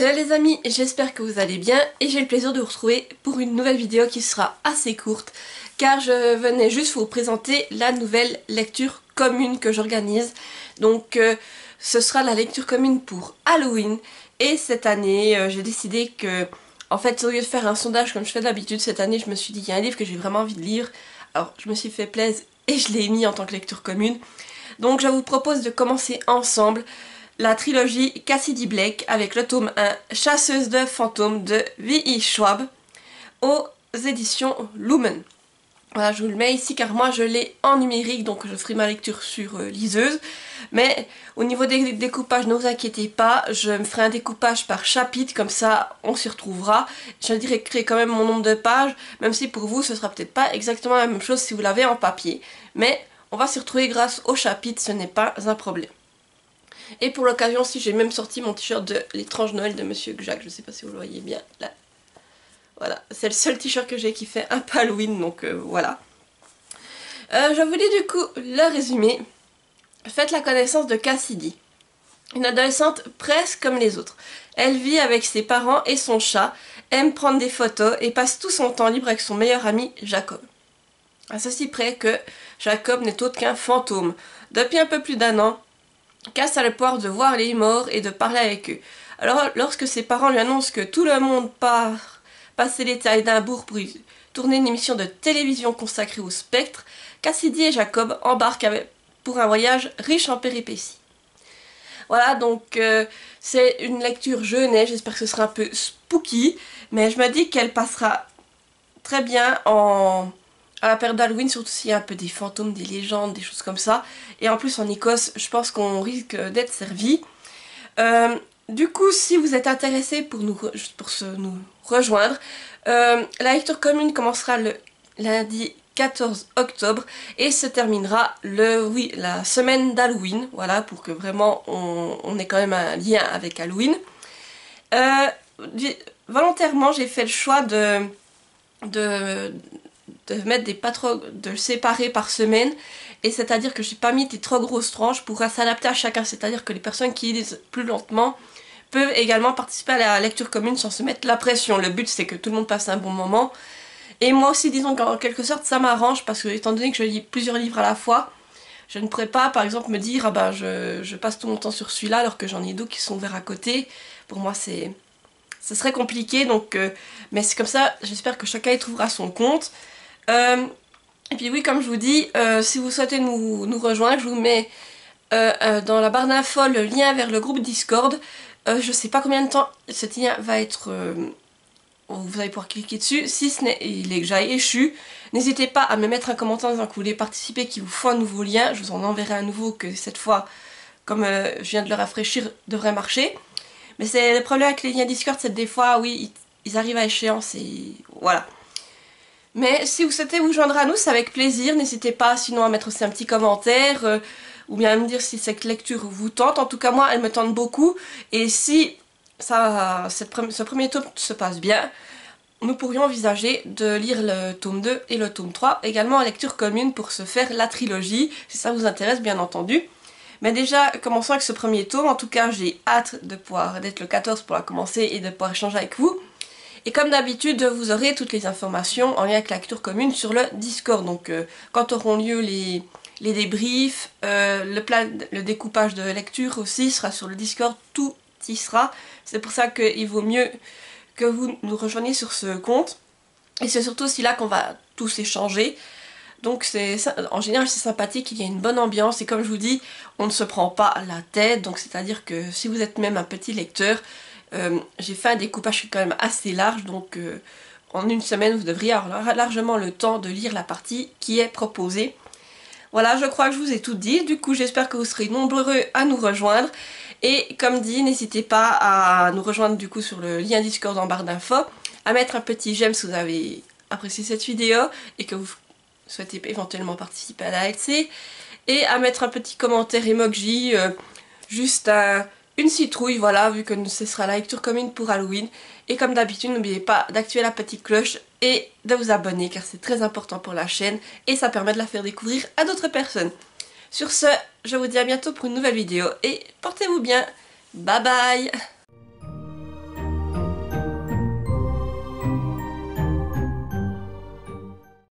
Hello les amis, j'espère que vous allez bien et j'ai le plaisir de vous retrouver pour une nouvelle vidéo qui sera assez courte car je venais juste vous présenter la nouvelle lecture commune que j'organise. Donc ce sera la lecture commune pour Halloween et cette année j'ai décidé que en fait au lieu de faire un sondage comme je fais d'habitude, cette année je me suis dit qu'il y a un livre que j'ai vraiment envie de lire. Alors je me suis fait plaisir et je l'ai mis en tant que lecture commune. Donc je vous propose de commencer ensemble la trilogie Cassidy Blake avec le tome 1 Chasseuse de fantômes de V.E. Schwab aux éditions Lumen. Voilà, je vous le mets ici car moi je l'ai en numérique, donc je ferai ma lecture sur liseuse. Mais au niveau des découpages, ne vous inquiétez pas, je me ferai un découpage par chapitre, comme ça on s'y retrouvera. Je dirai quand même mon nombre de pages, même si pour vous ce sera peut-être pas exactement la même chose si vous l'avez en papier. Mais on va s'y retrouver grâce au chapitre, ce n'est pas un problème. Et pour l'occasion aussi, j'ai même sorti mon t-shirt de l'étrange Noël de Monsieur Jacques. Je sais pas si vous le voyez bien là. Voilà, c'est le seul t-shirt que j'ai qui fait un peu Halloween, donc voilà. Je vous lis du coup le résumé. Faites la connaissance de Cassidy, une adolescente presque comme les autres. Elle vit avec ses parents et son chat, aime prendre des photos et passe tout son temps libre avec son meilleur ami Jacob. À ceci près que Jacob n'est autre qu'un fantôme. Depuis un peu plus d'1 an, Cass a le pouvoir de voir les morts et de parler avec eux. Alors lorsque ses parents lui annoncent que tout le monde part passer l'été à Édimbourg pour tourner une émission de télévision consacrée au spectre, Cassidy et Jacob embarquent pour un voyage riche en péripéties. Voilà, donc c'est une lecture jeunesse, j'espère que ce sera un peu spooky, mais je me dis qu'elle passera très bien à la période d'Halloween, surtout s'il y a un peu des fantômes, des légendes, des choses comme ça. Et en plus en Écosse, je pense qu'on risque d'être servi. Du coup, si vous êtes intéressé pour nous rejoindre, la lecture commune commencera le lundi 14 octobre et se terminera la semaine d'Halloween. Voilà, pour que vraiment on ait quand même un lien avec Halloween. Volontairement, j'ai fait le choix de mettre de le séparer par semaine, et c'est-à-dire que j'ai pas mis des trop grosses tranches pour s'adapter à chacun, c'est-à-dire que les personnes qui lisent plus lentement peuvent également participer à la lecture commune sans se mettre la pression. Le but c'est que tout le monde passe un bon moment, et moi aussi disons qu'en quelque sorte ça m'arrange parce que étant donné que je lis plusieurs livres à la fois, je ne pourrais pas par exemple me dire ah ben je passe tout mon temps sur celui-là alors que j'en ai d'autres qui sont ouverts à côté. Pour moi ce serait compliqué, donc mais c'est comme ça, j'espère que chacun y trouvera son compte. Et puis oui, comme je vous dis, si vous souhaitez nous rejoindre, je vous mets dans la barre d'infos le lien vers le groupe Discord. Je sais pas combien de temps ce lien va être... vous allez pouvoir cliquer dessus. Si ce n'est il est que j'aille échu, n'hésitez pas à me mettre un commentaire disant que vous voulez participer, qu'il vous faut un nouveau lien. Je vous en enverrai un nouveau que cette fois, comme je viens de le rafraîchir, devrait marcher. Mais c'est le problème avec les liens Discord, c'est que des fois, oui, ils arrivent à échéance et voilà. Mais si vous souhaitez vous joindre à nous, c'est avec plaisir. N'hésitez pas sinon à mettre aussi un petit commentaire ou bien à me dire si cette lecture vous tente. En tout cas, moi, elle me tente beaucoup. Et si ce premier tome se passe bien, nous pourrions envisager de lire le tome 2 et le tome 3, également en lecture commune pour se faire la trilogie, si ça vous intéresse bien entendu. Mais déjà, commençons avec ce premier tome. En tout cas, j'ai hâte d'être le 14 pour la commencer et de pouvoir échanger avec vous. Et comme d'habitude, vous aurez toutes les informations en lien avec la lecture commune sur le Discord. Donc quand auront lieu les débriefs, le découpage de lecture aussi sera sur le Discord, tout y sera. C'est pour ça qu'il vaut mieux que vous nous rejoigniez sur ce compte. Et c'est surtout aussi là qu'on va tous échanger. Donc en général c'est sympathique, il y a une bonne ambiance et comme je vous dis, on ne se prend pas la tête. Donc c'est-à-dire que si vous êtes même un petit lecteur, j'ai fait un découpage qui est quand même assez large, donc en une semaine vous devriez avoir largement le temps de lire la partie qui est proposée. Voilà, je crois que je vous ai tout dit, du coup j'espère que vous serez nombreux à nous rejoindre. Et comme dit, n'hésitez pas à nous rejoindre du coup sur le lien Discord en barre d'infos, à mettre un petit j'aime si vous avez apprécié cette vidéo et que vous souhaitez éventuellement participer à la LC, et à mettre un petit commentaire emoji, juste une citrouille, voilà, vu que ce sera la lecture commune pour Halloween. Et comme d'habitude, n'oubliez pas d'activer la petite cloche et de vous abonner car c'est très important pour la chaîne et ça permet de la faire découvrir à d'autres personnes. Sur ce, je vous dis à bientôt pour une nouvelle vidéo et portez-vous bien. Bye bye!